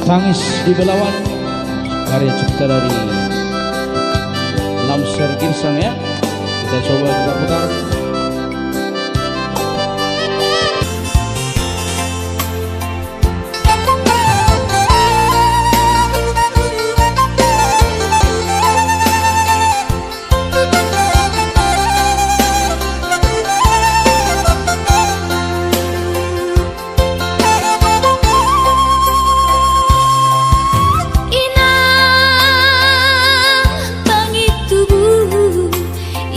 Tangis di Belawan, karya cipta dari Lamser Girsang ya. Kita coba putar-putar.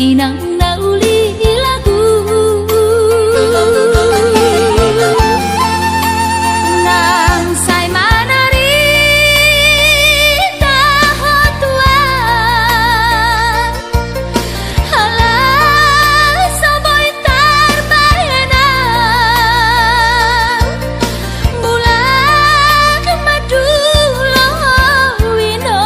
Inang nauli lagu nang say manari tahotuan halah saboy tarbayana bulan madu lohwino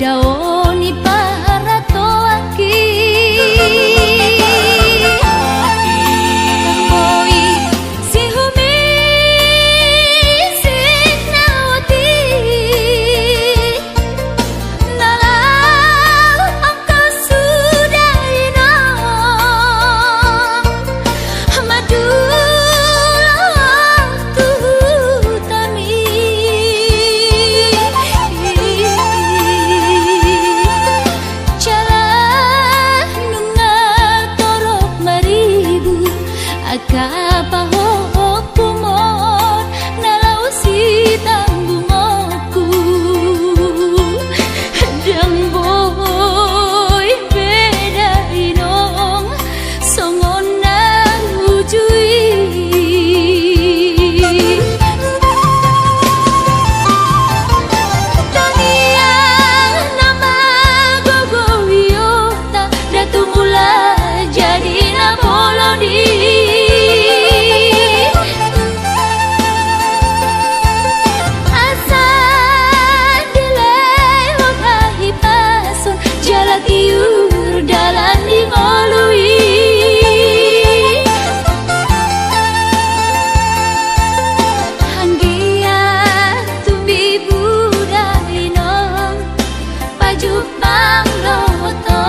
daoni para toaki moi si humi sinawati nalau angka sudah ino madu kapahopumon nalau si tanggungku dang boy beda inong songon na ujui tangian nama gogo wiota datumula jadi na bolodi iur dalan di ngolui hanggia tumbi budayno paju pangloto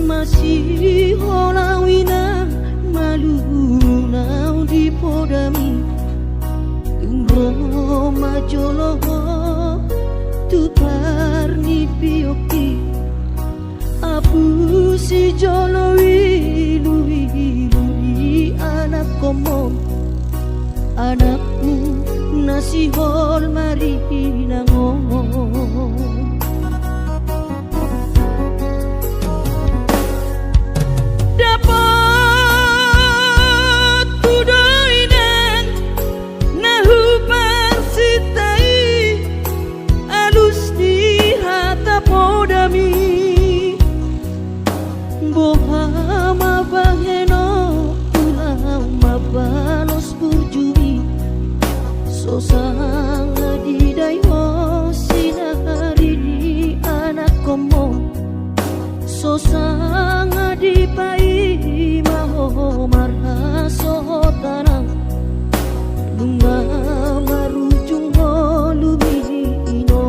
masih holawina malunau di podami tungro majoloho tu parni pioki apu si jolowi lui anak komom anakku nasi hol mari nangong Bohama baheno pulau mabalos burjui sosang di dayo sinari di anak komo sosang di pai maho marha sohotanang lunga marujung holumino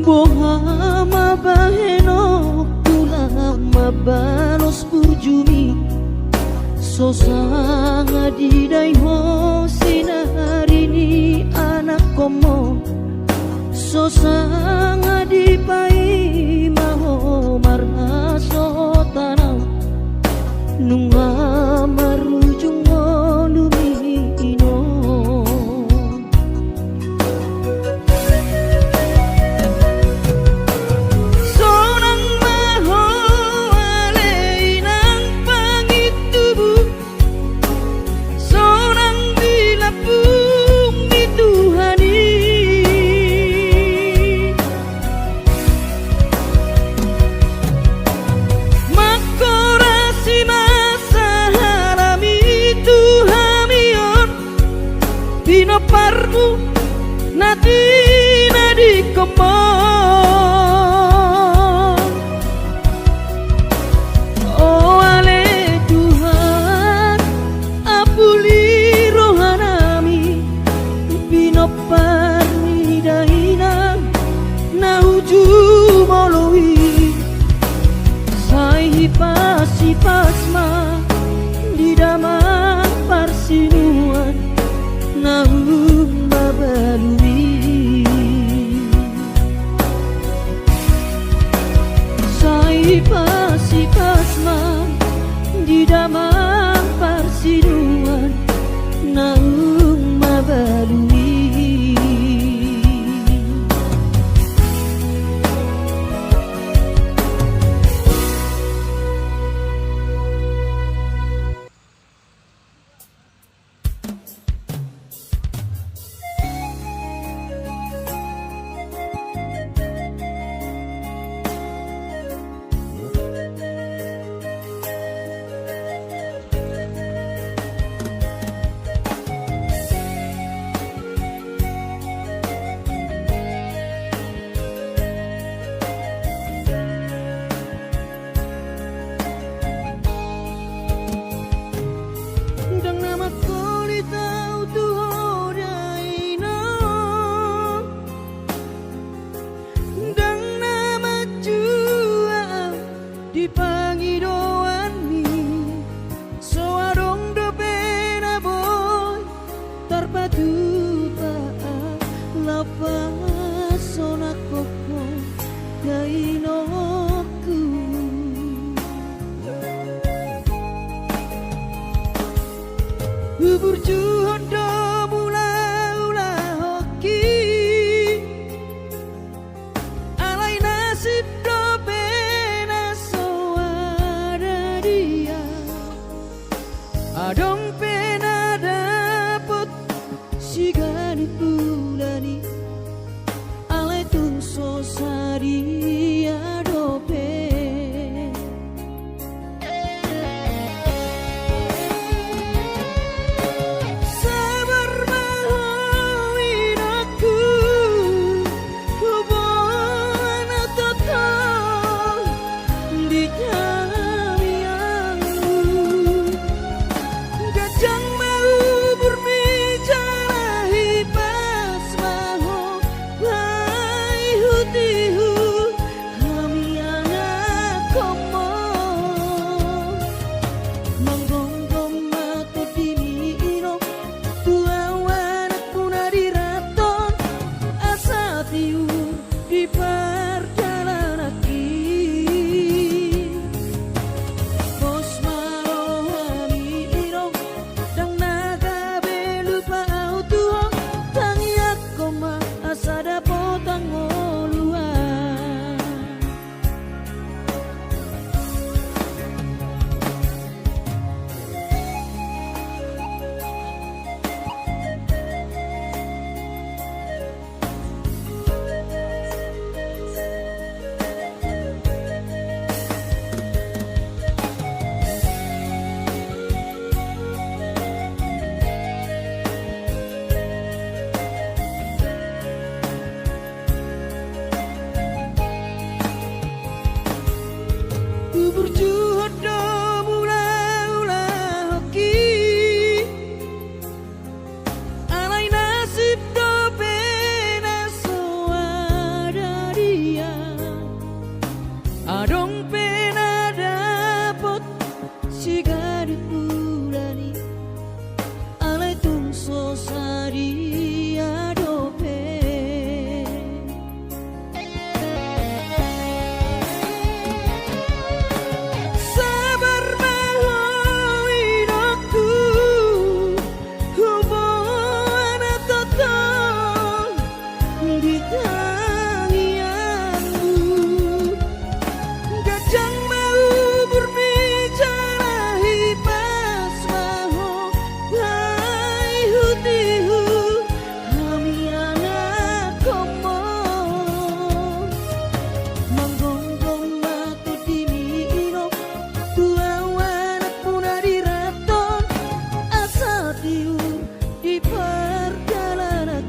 Bohama baheno pulau mabalos burjumi sosanga di dayo sinari ni anak komo sosanga di pai maho marha sotanau nunga marujung lumino parmu natina di kemon oh ale Tuhan apuli rohanami pino parni daina nauju molowi sai pasi pasma di damang parsinuan naung mabalui sai pasi pasma di damang parsinuan naung mabalui sigari pulani ale tung sosari adope sabar mahawin aku hubungan total di jamianmu gajang mau berbicara hipas maho bai hutihu kami anak komo manggonggong matu dini iro tuawan puna diraton asa tiur di perjalanan bos marohani iro dang naga belupa auto tangiak koma asada potang oluan ku berjuhud do mula-ula hoki alai nasib do pena soada dia adong pena dapot sigari pulani alai tung sosari adope sabar mahawin aku hubungan total di tangianmu gajang mau berbicara hipas maho bai hutihu kami anak komo manggonggong matu dini iro tuawan puna diraton asa tiur di perjalanan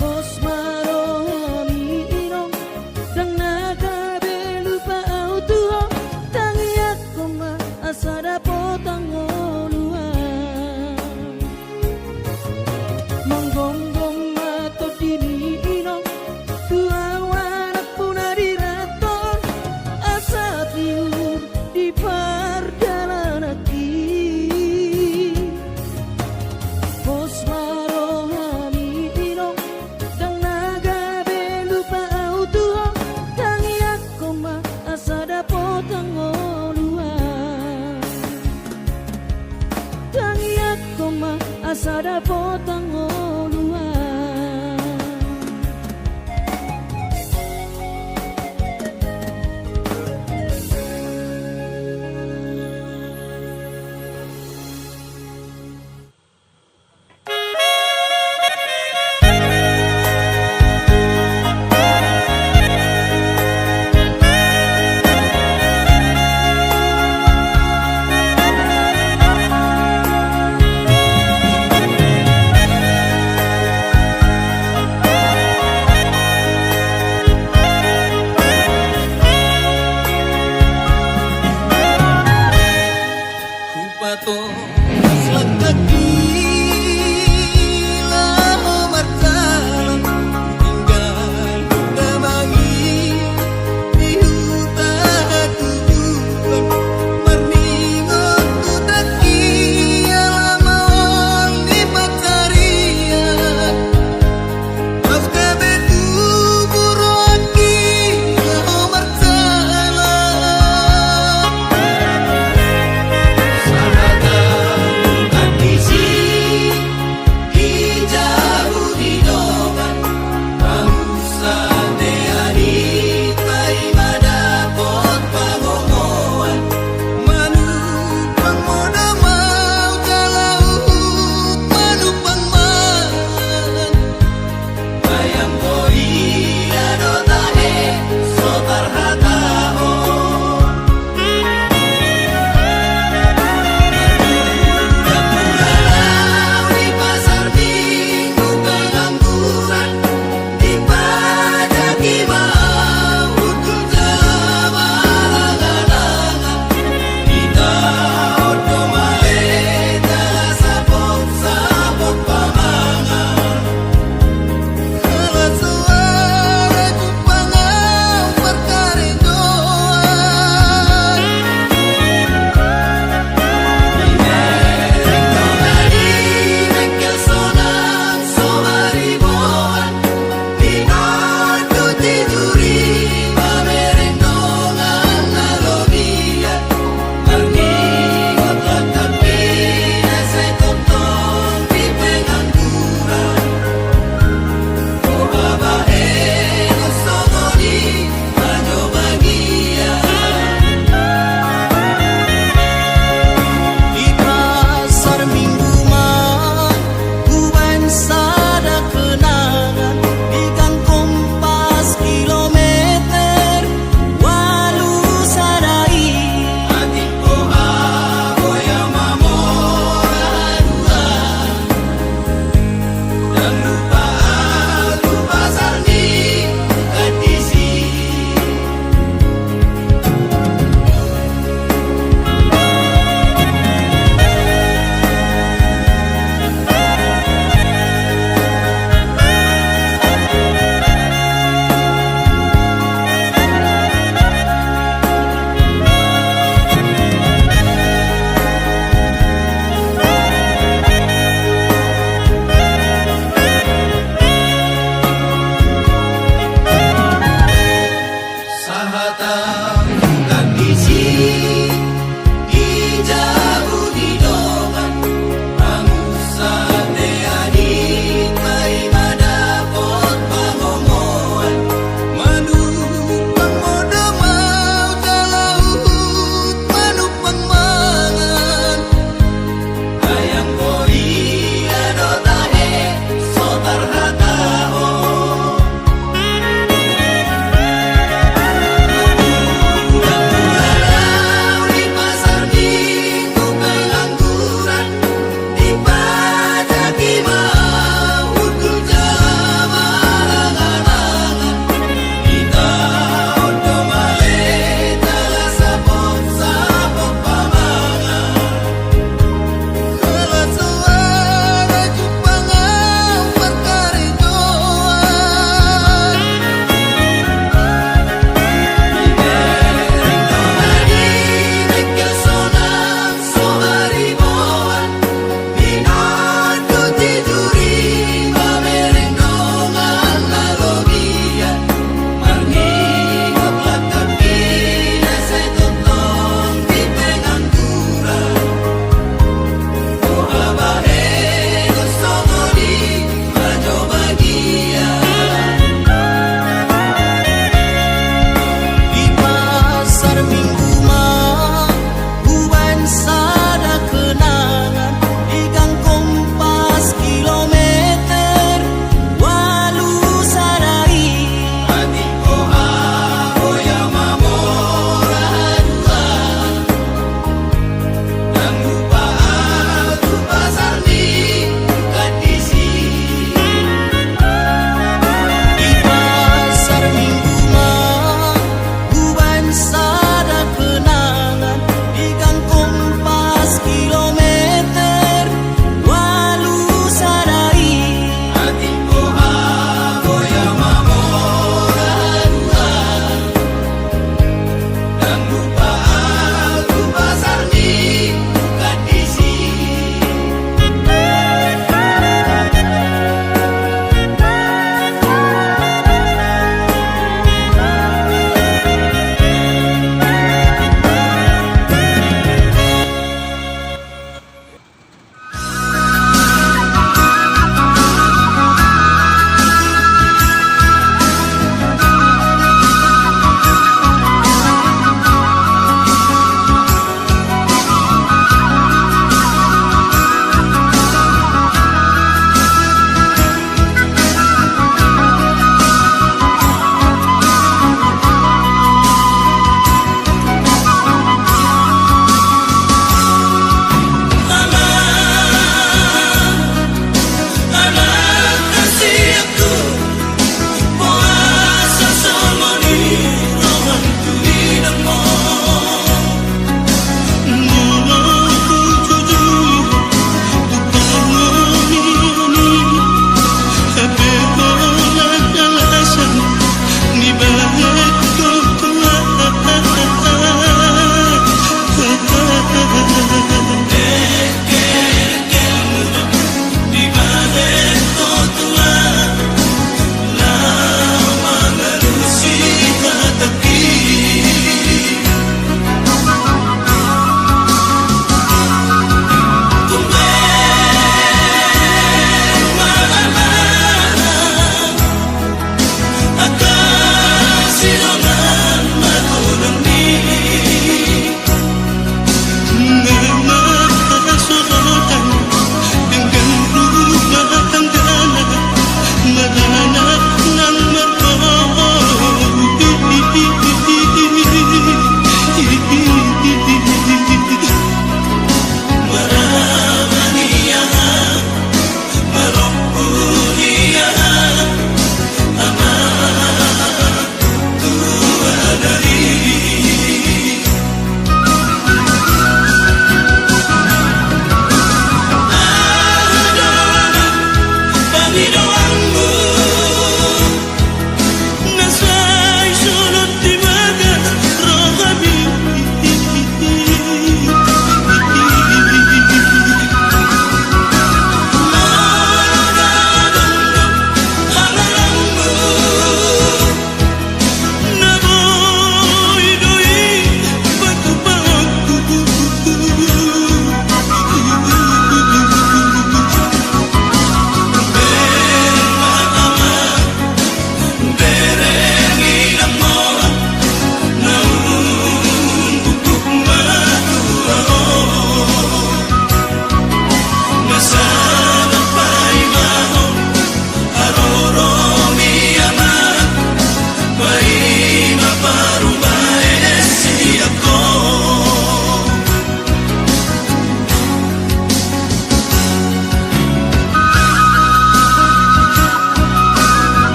bos marohani iro dang naga belupa auto tangiak koma asada potang oluan manggonggong matu dini iro tuawan puna diraton asa tiur di perjalanan bos marohani iro dang naga belupa auto tangiak koma asada potang oluan tangiak koma asada potang oluan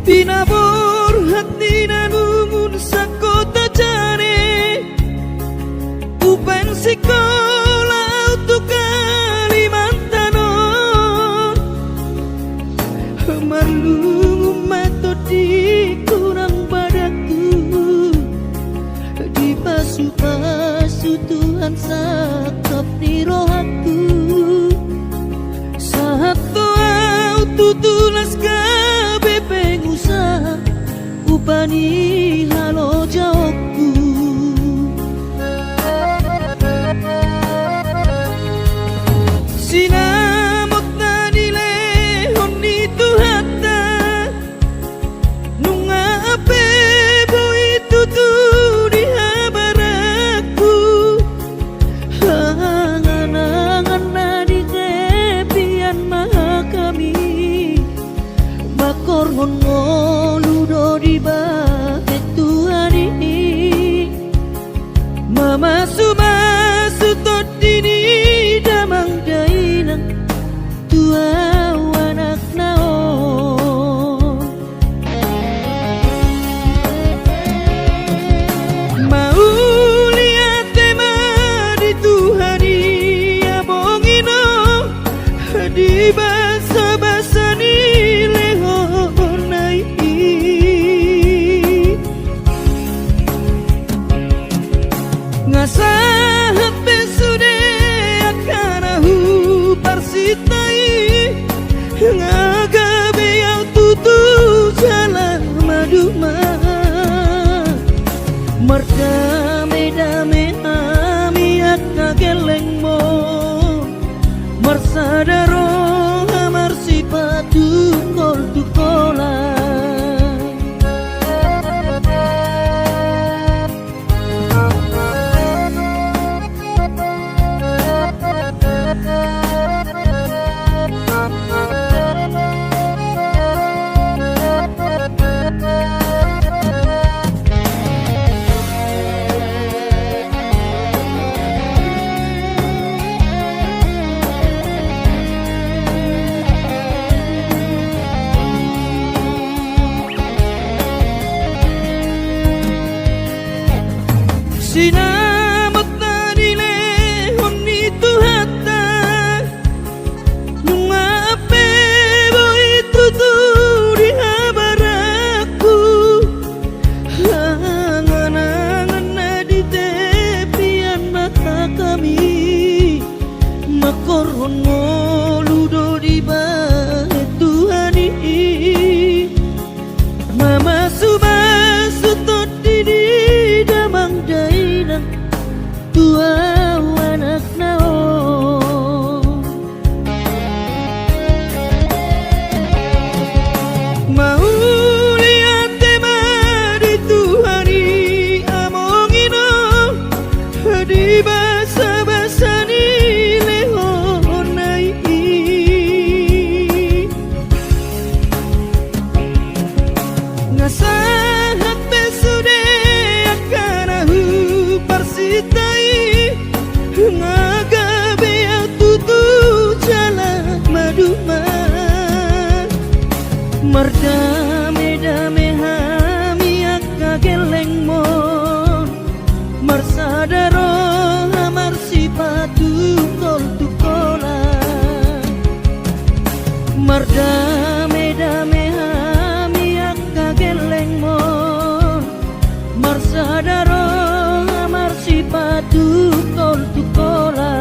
Pinabor hati na lumun sa kota jane Upan sekolah untuk Kalimantanon Marlung matodi kurang padaku Di pasu-pasu Tuhan sakap di rohaku Saat doa tutulas kabe pengusaha Upani halo jawabku Sinamot na nilehon nito hata Nung ape boy tutu di habaraku Hangan-hangan na di kepian maha kami Makorhon ngoludo di bakit Tuhan ini Mama sumasu tot dini damang dainang di basa-basa ni lehonai ngasahat besude akan ahu parsitai ngagabe yang tutu jalan maduma merdame-dame ami akka geleng mo marsadaro amar sipatu kol tukola sinamat na nile honi tuhata nunga apebo itu turi habaraku angan-angan na di tepian mata kami makoron mo ludo di bahe Tuhani mama subasu tot didi damang dainang tua anak nao mau lihat tema di Tuhani amongino di basa-basa ni lehonai ngasahat besude akan ahu parsitai ngagabe yang tutu jalan maduma merdame-dame hami akka geleng mon marsadaro amar sipatu kol tukola merdame-dame hami akka geleng mon marsadaro amar sipatu kol tukola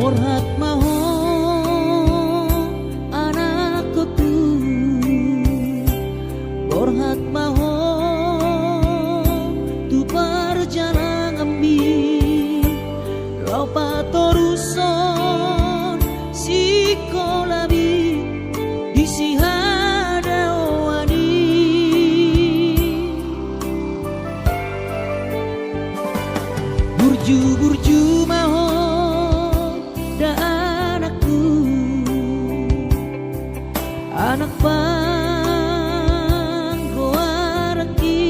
Borhat maho anakku tu Borhat maho tu parjana ngambi Lopa toruson sikolabi disihada wani burju-burju maho anak bang goaraki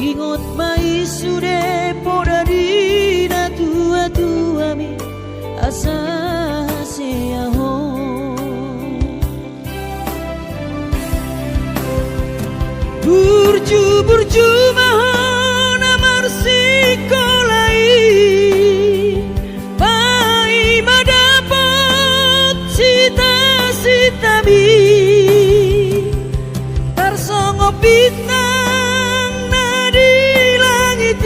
ingot mai sude poda dina tua-tua mi asa seaho burju-burju mahon amar sikolai bintang na di langit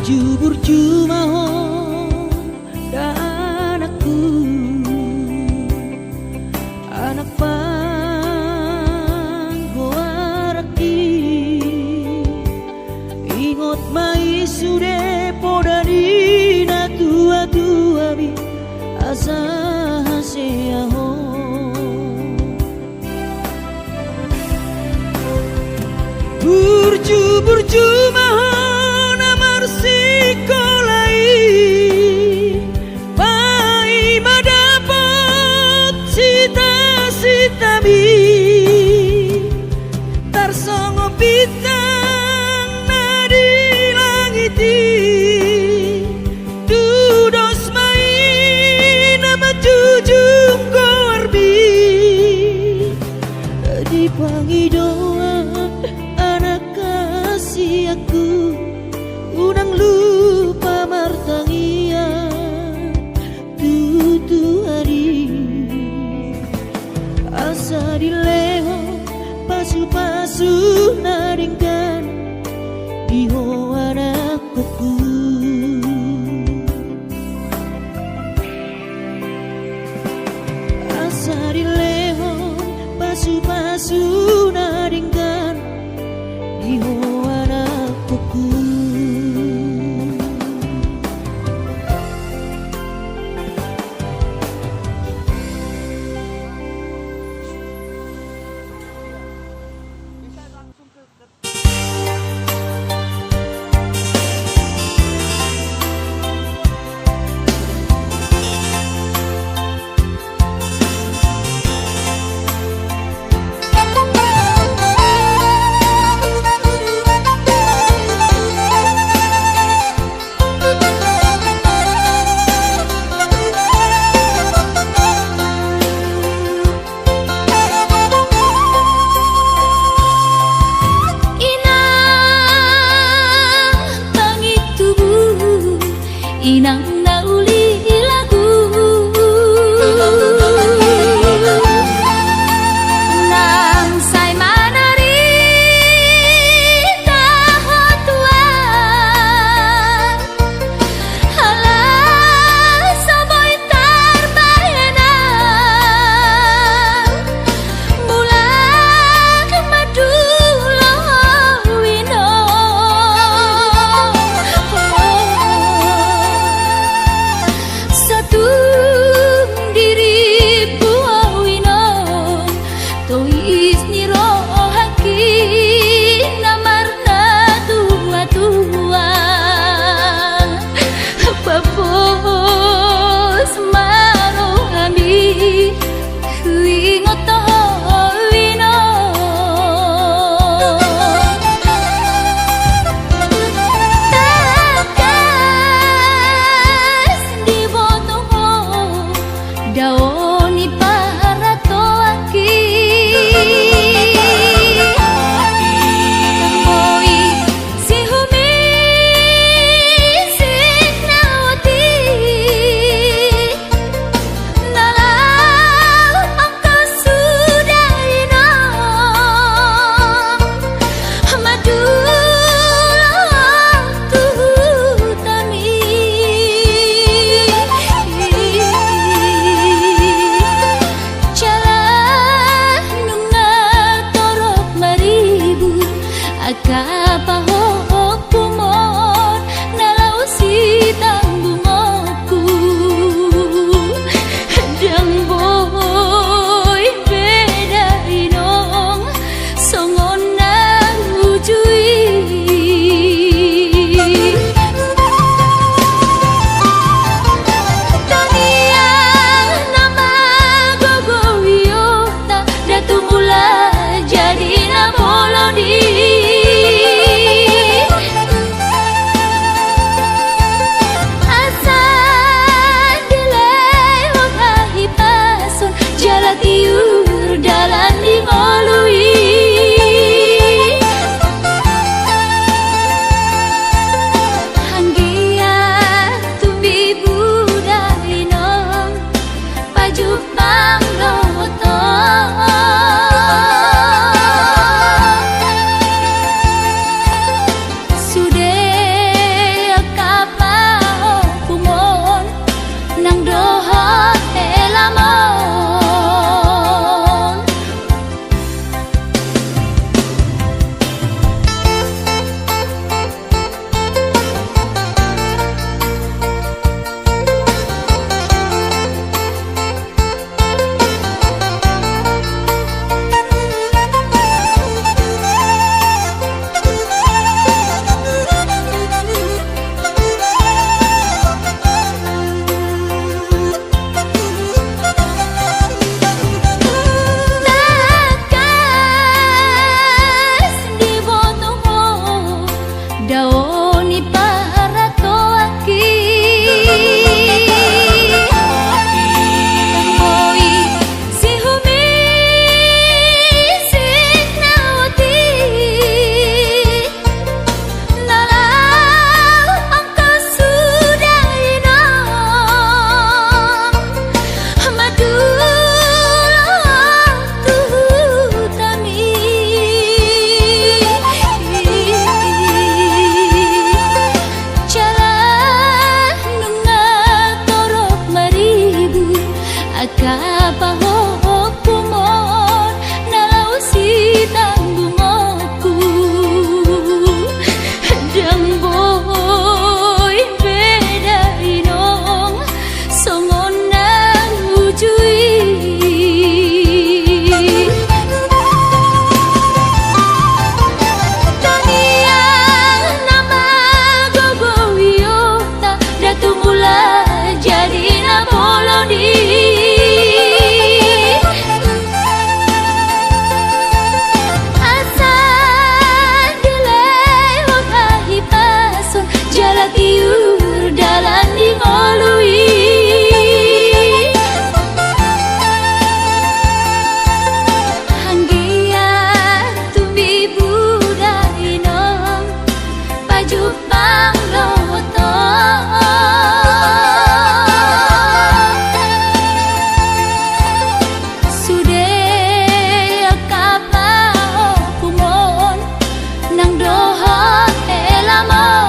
burju-burju mahon dan anakku, anak panggoaraki ingot mai sude podani na tua-tua bi asa haseaho burju-burju mahon amar sikolai pai madapat sita-sita bi tarsongo bintang nadi langiti dudos main nama jujung korbi di pangidoa anak kasih aku unang lupa martangia tutu hari asa dileho pasu-pasu naringkan iho anakku asa dileho pasu-pasu naringkan iho anakku. Inang nauli lagu nang say manari tahotuan halah saboy tarbayana bulan madulo wino daoni para toaki moi si humi sinawati nalau angka sudah inam madulah tuh tami Akapahopumon nalau si tanggungoku Dang boy beda inong songon nang ujui Taniang nama gogo wiyota datumula jadi namolodi Jalatiur dalan di ngolui Hanggia tumbi budai nom Pajuk pangloto Sude kapao kumon Nang doha elamon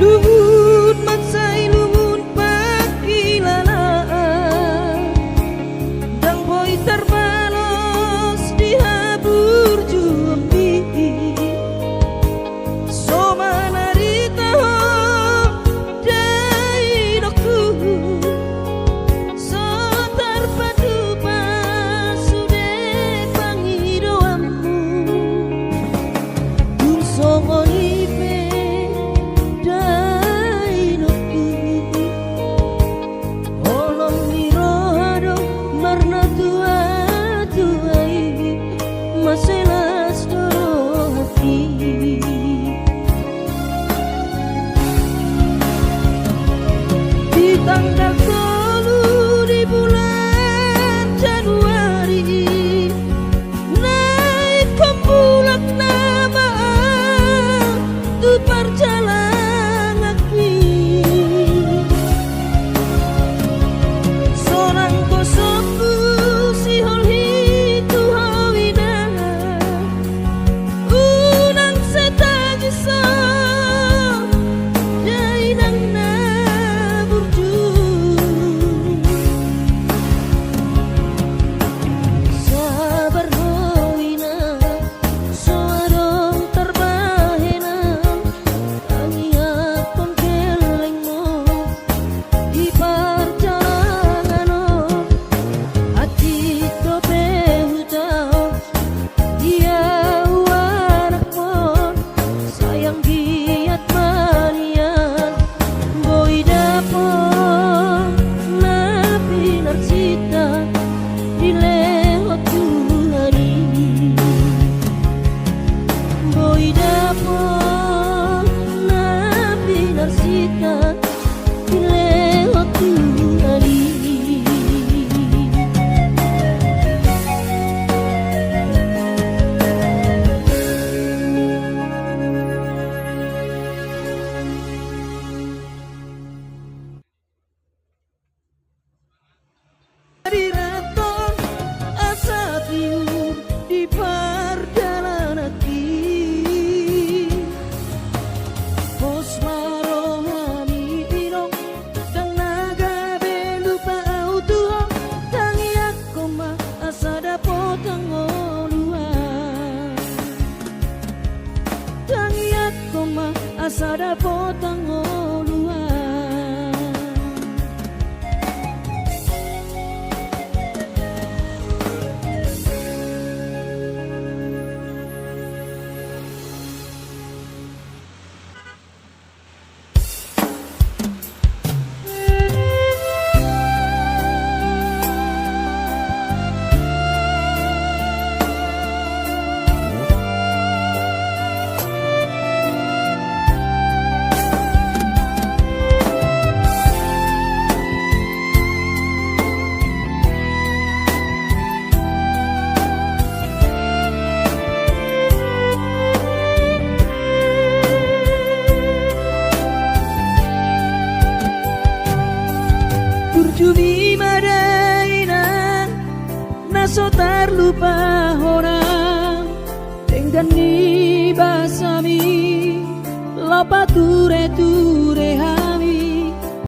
luhut maksai luhut pakilalaan dan boy terbalos di habur jumbi so manarita dai dokku so terpadu pasude pangidoammu dun songonipe dai dokku olong mirohado marna tua tuai maselas doro hati di tanggal 10 di bulan Januari naik kepulak nama tu perjalanan lagi seorang kosongku si holhi tu hawina unang setagisa dainang na burju sabar hawina soarong terbahena tangiat pengkelengmu di perjalanan hati tope hutau dia anakmu sayang giat manian boy dapon napi narsita di lewat Tuhani boy dapon napi narsita di lewat Tuhani. Di raton asa tiur di perjalanan hati pos marohami irong dan naga belupa autuho tangi aku ma asa dapot angoluan tangi aku ma asa dapot angoluan. Burjumi madaina naso terlupa orang dengan ni basami lapature tu